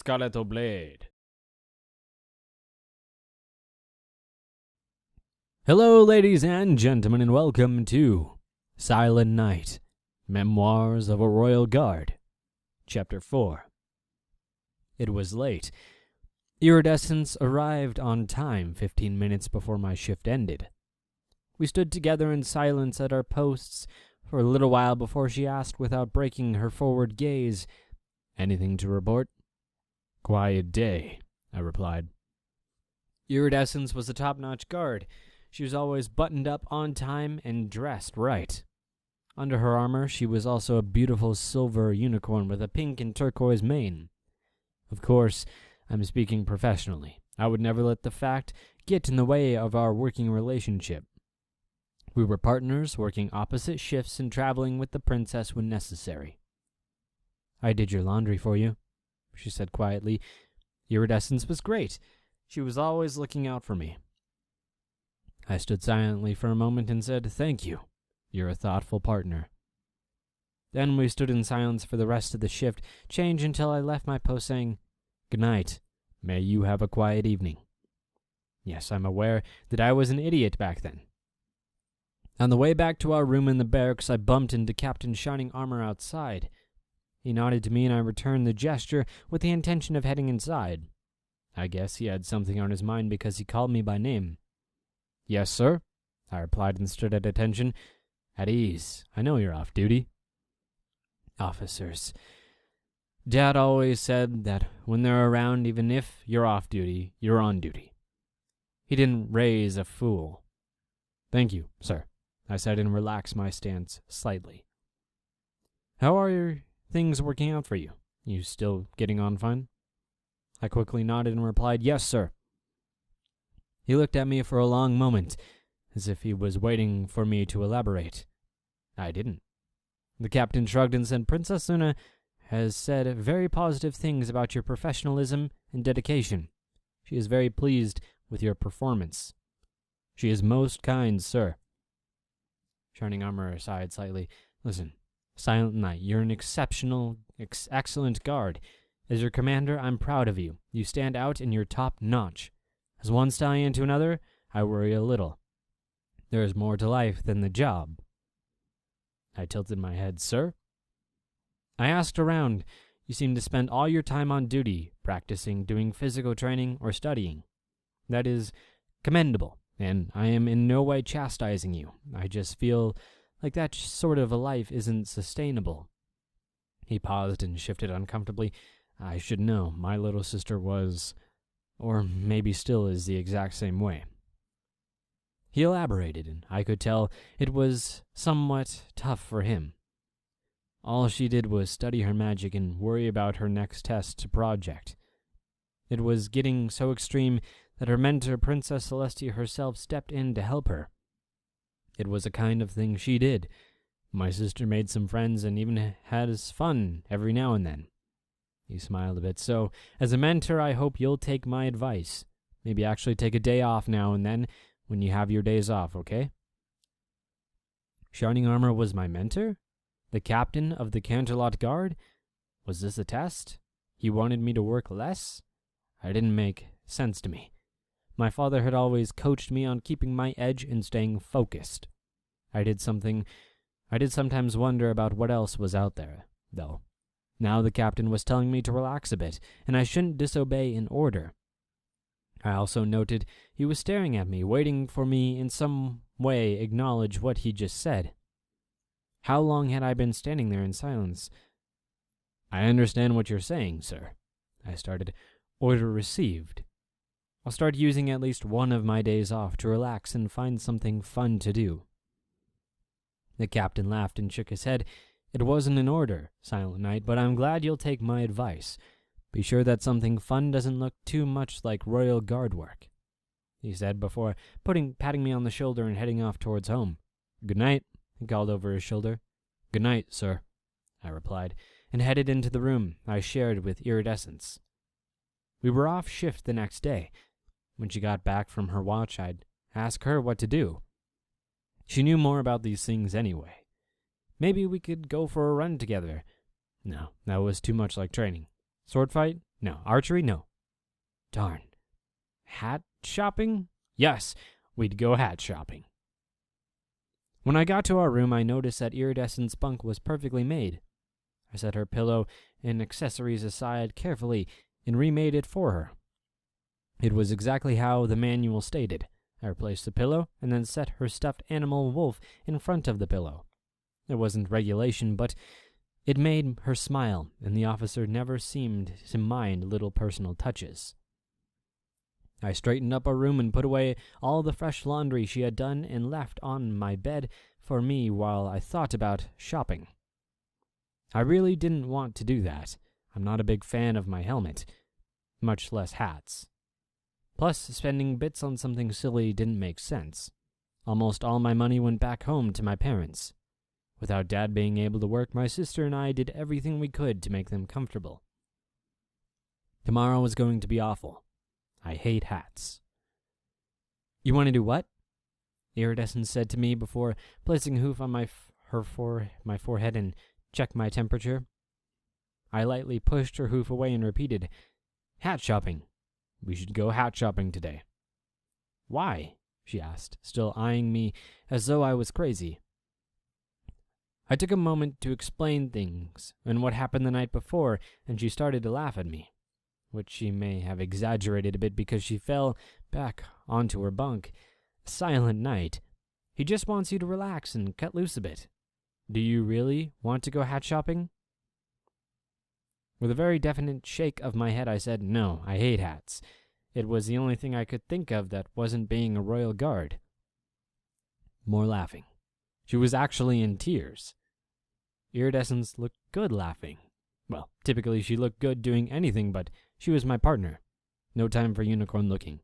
Scarlett Blade. Hello, ladies and gentlemen, and welcome to Silent Night, Memoirs of a Royal Guard, Chapter 4. It was late. Iridescence arrived on time 15 minutes before my shift ended. We stood together in silence at our posts for a little while before she asked without breaking her forward gaze, "Anything to report?" "Quiet day," I replied. Iridescence was a top-notch guard. She was always buttoned up on time and dressed right. Under her armor, she was also a beautiful silver unicorn with a pink and turquoise mane. Of course, I'm speaking professionally. I would never let the fact get in the way of our working relationship. We were partners, working opposite shifts and traveling with the princess when necessary. "I did your laundry for you," she said quietly. Iridescence was great. She was always looking out for me. I stood silently for a moment and said, "Thank you. You're a thoughtful partner." Then we stood in silence for the rest of the shift, change until I left my post saying, "Good night. May you have a quiet evening." Yes, I'm aware that I was an idiot back then. On the way back to our room in the barracks, I bumped into Captain Shining Armor outside. He nodded to me and I returned the gesture with the intention of heading inside. I guess he had something on his mind because he called me by name. "Yes, sir," I replied and stood at attention. "At ease. I know you're off duty." Officers. Dad always said that when they're around, even if you're off duty, you're on duty. He didn't raise a fool. "Thank you, sir," I said and relaxed my stance slightly. "How are your things working out for you? You still getting on fine?" I quickly nodded and replied, "Yes, sir." He looked at me for a long moment, as if he was waiting for me to elaborate. I didn't. The captain shrugged and said, "Princess Luna has said very positive things about your professionalism and dedication. She is very pleased with your performance." "She is most kind, sir." Shining Armor sighed slightly. "Listen, Silent Knight, you're an exceptional, excellent guard. As your commander, I'm proud of you. You stand out and you're top-notch. As one stallion to another, I worry a little. There is more to life than the job." I tilted my head. "Sir?" I asked around. "You seem to spend all your time on duty, practicing, doing physical training, or studying. That is commendable, and I am in no way chastising you. I just feel like that sort of a life isn't sustainable." He paused and shifted uncomfortably. "I should know. My little sister was, or maybe still is, the exact same way." He elaborated, and I could tell it was somewhat tough for him. All she did was study her magic and worry about her next test project. It was getting so extreme that her mentor, Princess Celestia herself, stepped in to help her. It was a kind of thing she did. My sister made some friends and even had fun every now and then. He smiled a bit. "So, as a mentor, I hope you'll take my advice. Maybe actually take a day off now and then when you have your days off, okay?" Shining Armor was my mentor? The captain of the Canterlot Guard? Was this a test? He wanted me to work less? It didn't make sense to me. My father had always coached me on keeping my edge and staying focused. I did sometimes wonder about what else was out there, though. Now the captain was telling me to relax a bit, and I shouldn't disobey an order. I also noted he was staring at me, waiting for me in some way acknowledge what he just said. How long had I been standing there in silence? "I understand what you're saying, sir," I started. "Order received. I'll start using at least one of my days off to relax and find something fun to do." The captain laughed and shook his head. "It wasn't an order, Silent Knight, but I'm glad you'll take my advice. Be sure that something fun doesn't look too much like royal guard work," he said before patting me on the shoulder and heading off towards home. "Good night," he called over his shoulder. "Good night, sir," I replied, and headed into the room I shared with Iridescence. We were off shift the next day. When she got back from her watch, I'd ask her what to do. She knew more about these things anyway. Maybe we could go for a run together. No, that was too much like training. Sword fight? No. Archery? No. Darn. Hat shopping? Yes, we'd go hat shopping. When I got to our room, I noticed that Iridescent's bunk was perfectly made. I set her pillow and accessories aside carefully and remade it for her. It was exactly how the manual stated. I replaced the pillow and then set her stuffed animal wolf in front of the pillow. It wasn't regulation, but it made her smile, and the officer never seemed to mind little personal touches. I straightened up our room and put away all the fresh laundry she had done and left on my bed for me while I thought about shopping. I really didn't want to do that. I'm not a big fan of my helmet, much less hats. Plus, spending bits on something silly didn't make sense. Almost all my money went back home to my parents. Without Dad being able to work, my sister and I did everything we could to make them comfortable. Tomorrow was going to be awful. I hate hats. You want to do what? Iridescent said to me before placing a hoof on my forehead and checked my temperature. I lightly pushed her hoof away and repeated, Hat shopping. We should go hat shopping today. Why? She asked, still eyeing me as though I was crazy. I took a moment to explain things and what happened the night before, and she started to laugh at me, which she may have exaggerated a bit because she fell back onto her bunk. A silent night. He just wants you to relax and cut loose a bit. Do you really want to go hat shopping? With a very definite shake of my head, I said, No, I hate hats. It was the only thing I could think of that wasn't being a royal guard. More laughing. She was actually in tears. Iridescence looked good laughing. Well, typically she looked good doing anything, but she was my partner. No time for unicorn looking.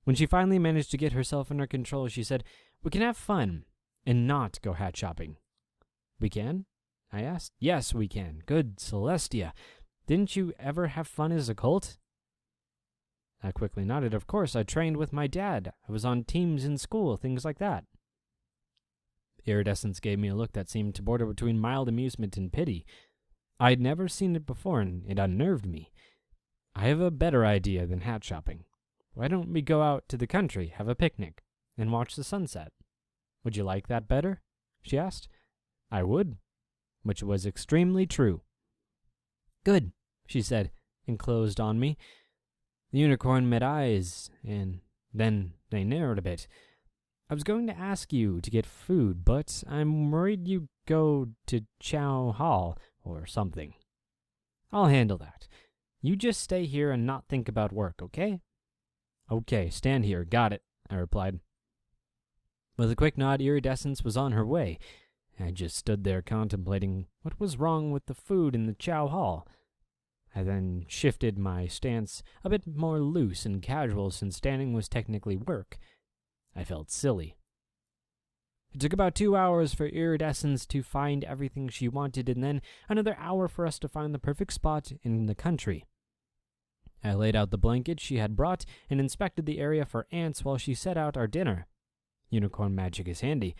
When she finally managed to get herself under control, she said, We can have fun and not go hat shopping. We can? I asked. Yes, we can. Good Celestia. Didn't you ever have fun as a colt? I quickly nodded. Of course, I trained with my dad. I was on teams in school, things like that. Iridescence gave me a look that seemed to border between mild amusement and pity. I had never seen it before, and it unnerved me. I have a better idea than hat shopping. Why don't we go out to the country, have a picnic, and watch the sunset? Would you like that better? She asked. I would, which was extremely true. Good, she said, and closed on me. The unicorn met eyes, and then they narrowed a bit. I was going to ask you to get food, but I'm worried you go to Chow Hall or something. I'll handle that. You just stay here and not think about work, okay? Okay, stand here. Got it, I replied. With a quick nod, Iridescence was on her way. I just stood there contemplating what was wrong with the food in the Chow Hall. I then shifted my stance a bit more loose and casual since standing was technically work. I felt silly. It took about 2 hours for Iridescence to find everything she wanted, and then another hour for us to find the perfect spot in the country. I laid out the blanket she had brought and inspected the area for ants while she set out our dinner. Unicorn magic is handy.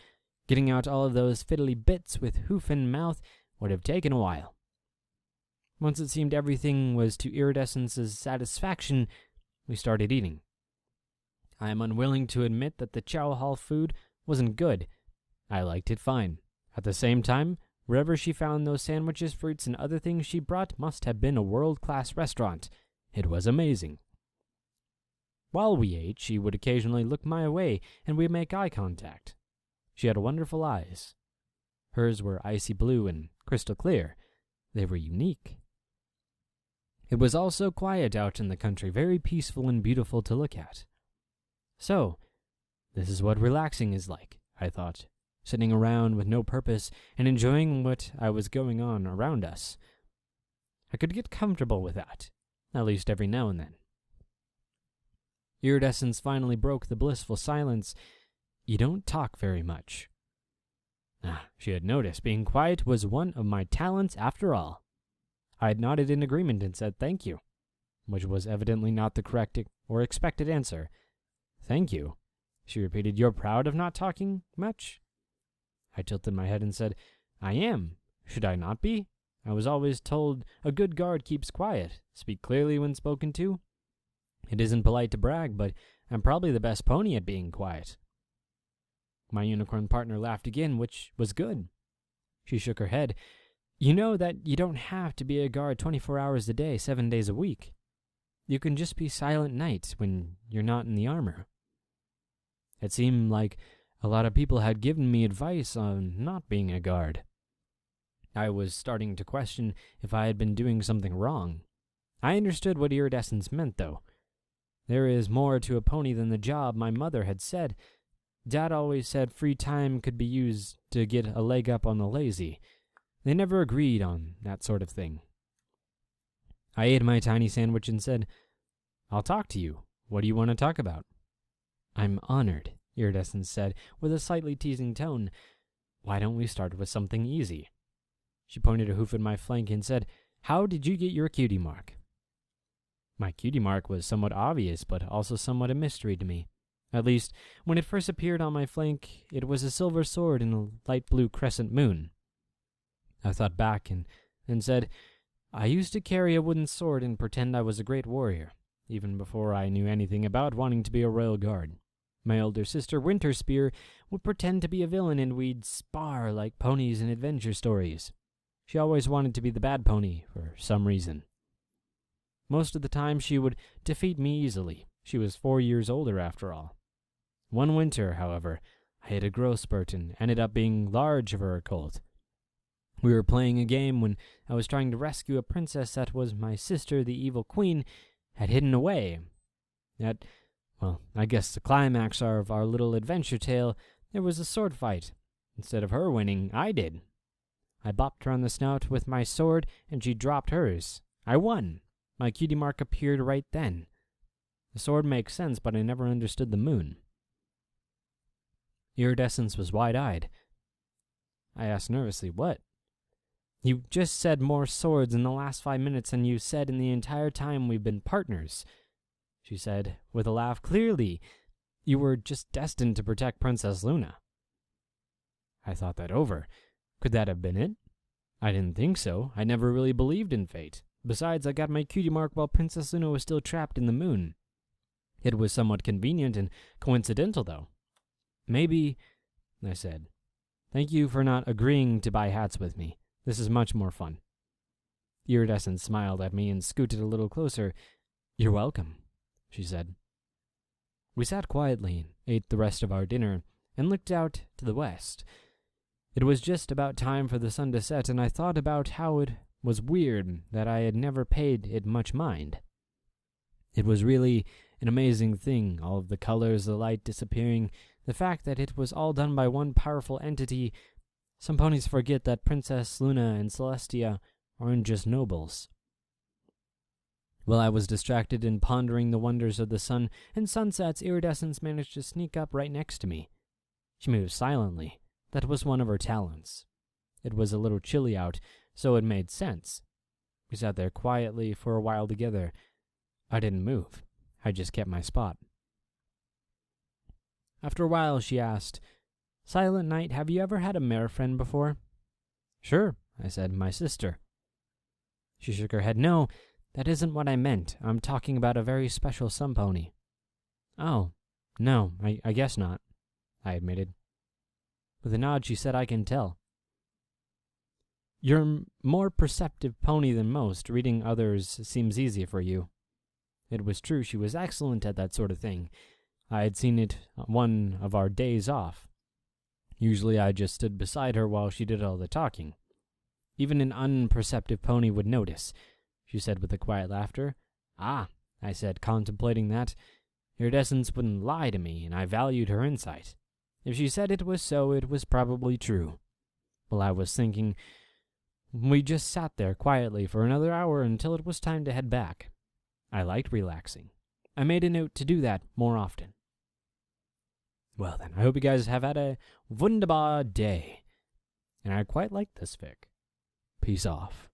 Getting out all of those fiddly bits with hoof and mouth would have taken a while. Once it seemed everything was to Iridescence's satisfaction, we started eating. I am unwilling to admit that the Chow Hall food wasn't good. I liked it fine. At the same time, wherever she found those sandwiches, fruits, and other things she brought must have been a world-class restaurant. It was amazing. While we ate, she would occasionally look my way, and we'd make eye contact. She had wonderful eyes. Hers were icy blue and crystal clear. They were unique. It was also quiet out in the country, very peaceful and beautiful to look at. So, this is what relaxing is like, I thought, sitting around with no purpose and enjoying what was going on around us. I could get comfortable with that, at least every now and then. Iridescence finally broke the blissful silence. You don't talk very much. She had noticed being quiet was one of my talents after all. I had nodded in agreement and said thank you, which was evidently not the correct or expected answer. Thank you, she repeated. You're proud of not talking much? I tilted my head and said, I am. Should I not be? I was always told a good guard keeps quiet, speak clearly when spoken to. It isn't polite to brag, but I'm probably the best pony at being quiet." My unicorn partner laughed again, which was good. She shook her head. "You know that you don't have to be a guard 24 hours a day, 7 days a week. You can just be Silent Knight when you're not in the armor." It seemed like a lot of people had given me advice on not being a guard. I was starting to question if I had been doing something wrong. I understood what iridescence meant, though. There is more to a pony than the job, my mother had said. Dad always said free time could be used to get a leg up on the lazy. They never agreed on that sort of thing. I ate my tiny sandwich and said, "I'll talk to you. What do you want to talk about?" "I'm honored," Iridescence said, with a slightly teasing tone. "Why don't we start with something easy?" She pointed a hoof at my flank and said, "How did you get your cutie mark?" My cutie mark was somewhat obvious, but also somewhat a mystery to me. At least, when it first appeared on my flank, it was a silver sword in a light blue crescent moon. I thought back and said, "I used to carry a wooden sword and pretend I was a great warrior, even before I knew anything about wanting to be a royal guard. My older sister, Winterspear, would pretend to be a villain and we'd spar like ponies in adventure stories. She always wanted to be the bad pony for some reason. Most of the time she would defeat me easily. She was 4 years older after all. One winter, however, I had a growth spurt and ended up being large for a colt. We were playing a game when I was trying to rescue a princess that was my sister, the evil queen, had hidden away. I guess the climax of our little adventure tale, there was a sword fight. Instead of her winning, I did. I bopped her on the snout with my sword, and she dropped hers. I won. My cutie mark appeared right then. The sword makes sense, but I never understood the moon." Iridescence was wide-eyed. I asked nervously, "What?" "You just said more swords in the last 5 minutes than you said in the entire time we've been partners," she said, with a laugh. "Clearly, you were just destined to protect Princess Luna." I thought that over. Could that have been it? I didn't think so. I never really believed in fate. Besides, I got my cutie mark while Princess Luna was still trapped in the moon. It was somewhat convenient and coincidental, though. "Maybe," I said. "Thank you for not agreeing to buy hats with me. This is much more fun." Iridescence smiled at me and scooted a little closer. "You're welcome," she said. We sat quietly, ate the rest of our dinner, and looked out to the west. It was just about time for the sun to set, and I thought about how it was weird that I had never paid it much mind. It was really an amazing thing, all of the colors, the light disappearing, the fact that it was all done by one powerful entity. Some ponies forget that Princess Luna and Celestia aren't just nobles. While I was distracted in pondering the wonders of the sun and sunsets, Iridescence managed to sneak up right next to me. She moved silently. That was one of her talents. It was a little chilly out, so it made sense. We sat there quietly for a while together. I didn't move. I just kept my spot. After a while, she asked, "Silent Knight, have you ever had a mare friend before?" "Sure," I said, "my sister." She shook her head. "No, that isn't what I meant. I'm talking about a very special sun pony." "Oh, no, I guess not," I admitted. With a nod, she said, "I can tell. You're a more perceptive pony than most. Reading others seems easy for you." It was true. She was excellent at that sort of thing. I had seen it one of our days off. Usually I just stood beside her while she did all the talking. Even an unperceptive pony would notice, she said with a quiet laughter. "Ah," I said, contemplating that. Iridescence wouldn't lie to me, and I valued her insight. If she said it was so, it was probably true. Well, I was thinking, we just sat there quietly for another hour until it was time to head back. I liked relaxing. I made a note to do that more often. Well then, I hope you guys have had a wunderbar day. And I quite like this fic. Peace off.